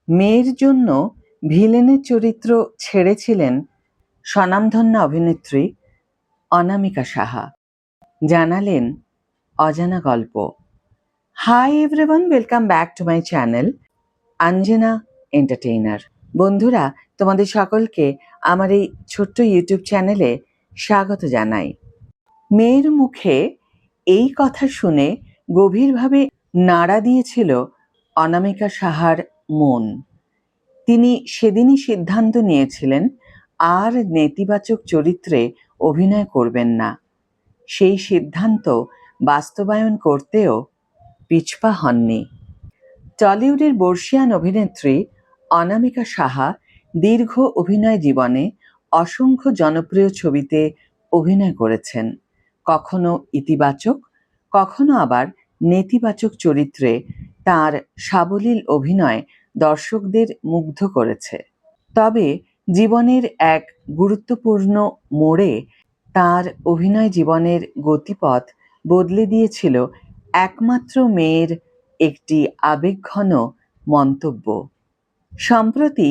মেয়ের জন্য ভিলেনের চরিত্র ছেড়েছিলেন স্বনামধন্য অভিনেত্রী অনামিকা সাহা। জানালেন অজানা গল্প। Hi everyone, welcome back to my channel Anjana entertainer. বন্ধুরা, তোমাদের সকলকে আমার এই ছোট্ট ইউটিউব চ্যানেলে স্বাগত জানাই। মেয়ের মুখে এই কথা শুনে গভীরভাবে নাড়া দিয়েছিল অনামিকা সাহার মন। তিনি সেদিনই সিদ্ধান্ত নিয়েছিলেন আর নেতিবাচক চরিত্রে অভিনয় করবেন না। সেই সিদ্ধান্ত বাস্তবায়ন করতেও পিছপা হননি। টলিউডের বর্ষিয়ান অভিনেত্রী অনামিকা সাহা দীর্ঘ অভিনয় জীবনে অসংখ্য জনপ্রিয় ছবিতে অভিনয় করেছেন। কখনো ইতিবাচক, কখনো আবার নেতিবাচক চরিত্রে তার সাবলীল অভিনয় দর্শকদের মুগ্ধ করেছে। তবে জীবনের এক গুরুত্বপূর্ণ মোড়ে তার অভিনয় জীবনের গতিপথ বদলে দিয়েছিল একমাত্র মেয়ের একটি আবেগঘন মন্তব্য। সম্প্রতি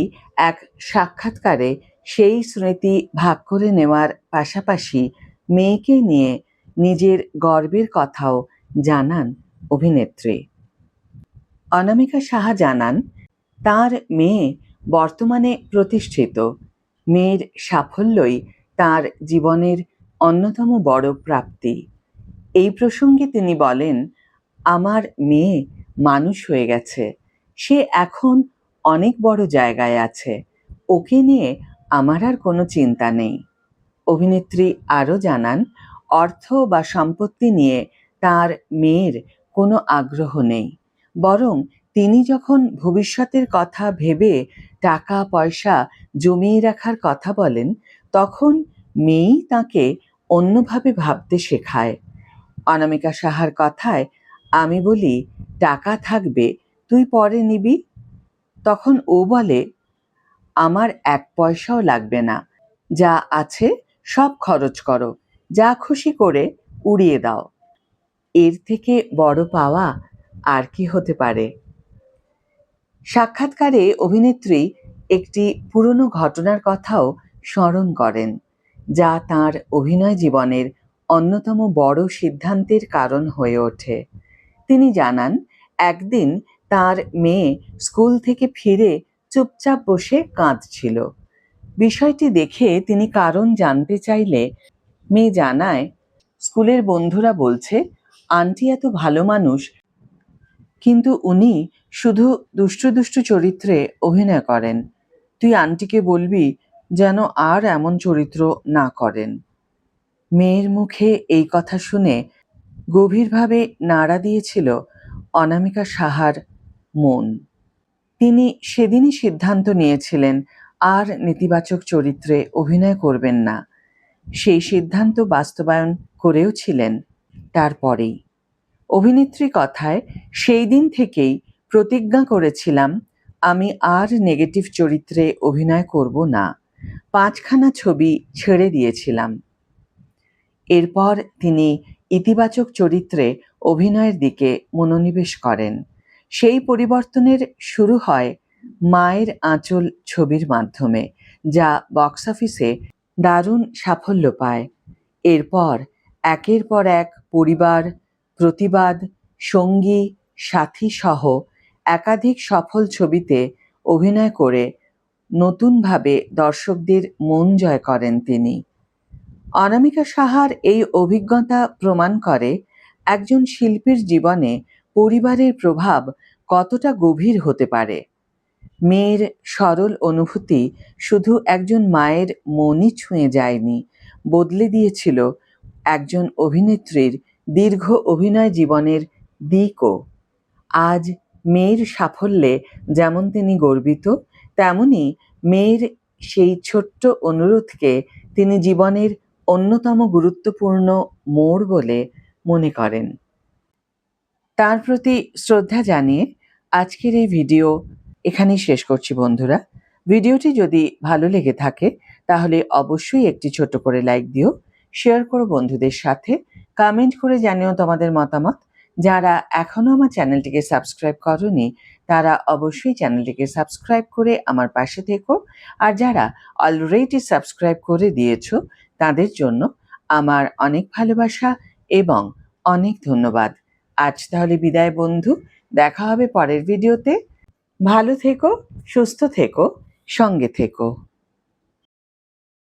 এক সাক্ষাৎকারে সেই স্মৃতি ভাগ করে নেওয়ার পাশাপাশি মেয়েকে নিয়ে নিজের গর্বের কথাও জানান অভিনেত্রী। অনামিকা সাহা জানান, তার মেয়ে বর্তমানে প্রতিষ্ঠিত। মেয়ের সাফল্যই তার জীবনের অন্যতম বড় প্রাপ্তি। এই প্রসঙ্গে তিনি বলেন, আমার মেয়ে মানুষ হয়ে গেছে, সে এখন অনেক বড় জায়গায় আছে, ওকে নিয়ে আমার আর কোনো চিন্তা নেই। অভিনেত্রী আরও জানান, অর্থ বা সম্পত্তি নিয়ে তার মেয়ের কোনো আগ্রহ নেই, বরং তিনি যখন ভবিষ্যতের কথা ভেবে টাকা পয়সা জমিয়ে রাখার কথা বলেন, তখন মেয়েই তাকে অন্যভাবে ভাবতে শেখায়। অনামিকা সাহার কথায়, আমি বলি টাকা থাকবে, তুই পরে নিবি। তখন ও বলে, আমার এক পয়সাও লাগবে না, যা আছে সব খরচ করো, যা খুশি করে উড়িয়ে দাও। এর থেকে বড় পাওয়া আর কি হতে পারে? সাক্ষাৎকারে অভিনেত্রী একটি পুরনো ঘটনার কথাও স্মরণ করেন, যা তাঁর অভিনয় জীবনের অন্যতম বড় সিদ্ধান্তের কারণ হয়ে ওঠে। তিনি জানান, একদিন তার মেয়ে স্কুল থেকে ফিরে চুপচাপ বসে কাঁদছিল। বিষয়টি দেখে তিনি কারণ জানতে চাইলে মেয়ে জানায়, স্কুলের বন্ধুরা বলছে আন্টি এত ভালো মানুষ, কিন্তু উনি শুধু দুষ্টু দুষ্টু চরিত্রে অভিনয় করেন। তুই আন্টিকে বলবি যেন আর এমন চরিত্র না করেন। মেয়ের মুখে এই কথা শুনে গভীরভাবে নাড়া দিয়েছিল অনামিকা সাহার মন। তিনি সেদিনই সিদ্ধান্ত নিয়েছিলেন আর নেতিবাচক চরিত্রে অভিনয় করবেন না। সেই সিদ্ধান্ত বাস্তবায়ন করেও ছিলেন তারপরেই। অভিনেত্রী কথায়, সেই দিন থেকেই প্রতিজ্ঞা করেছিলাম আমি আর নেগেটিভ চরিত্রে অভিনয় করব না। 5খানা ছবি ছেড়ে দিয়েছিলাম। এরপর তিনি ইতিবাচক চরিত্রে অভিনয়ের দিকে মনোনিবেশ করেন। সেই পরিবর্তনের শুরু হয় মায়ের আঁচল ছবির মাধ্যমে, যা বক্স অফিসে দারুণ সাফল্য পায়। এরপর একের পর এক পরিবার, প্রতিবাদ, সঙ্গী, সাথী সহ একাধিক সফল ছবিতে অভিনয় করে নতুনভাবে দর্শকদের মন জয় করেন তিনি। অনামিকা সাহার এই অভিজ্ঞতা প্রমাণ করে একজন শিল্পীর জীবনে পরিবারের প্রভাব কতটা গভীর হতে পারে। মেয়ের সরল অনুভূতি শুধু একজন মায়ের মনই ছুঁয়ে যায়নি, বদলে দিয়েছিল একজন অভিনেত্রীর দীর্ঘ অভিনয় জীবনের দিকও। আজ মেয়ের সাফল্যে যেমন তিনি গর্বিত, তেমনি মেয়ের সেই ছোট্ট অনুরোধকে তিনি জীবনের অন্যতম গুরুত্বপূর্ণ মোড় বলে মনে করেন। তার প্রতি শ্রদ্ধা জানিয়ে আজকের এই ভিডিও এখানেই শেষ করছি বন্ধুরা। ভিডিওটি যদি ভালো লেগে থাকে তাহলে অবশ্যই একটি ছোট করে লাইক দিও, শেয়ার করো বন্ধুদের সাথে, কমেন্ট করে জানিও তোমাদের মতামত। যারা এখনও আমার চ্যানেলটিকে সাবস্ক্রাইব করনি তারা অবশ্যই চ্যানেলটিকে সাবস্ক্রাইব করে আমার পাশে থেকো। আর যারা অলরেডি সাবস্ক্রাইব করে দিয়েছো তাদের জন্য আমার অনেক ভালোবাসা এবং অনেক ধন্যবাদ। আজ তাহলে বিদায় বন্ধু, দেখা হবে পরের ভিডিওতে। ভালো থেকো, সুস্থ থেকো, সঙ্গে থেকো।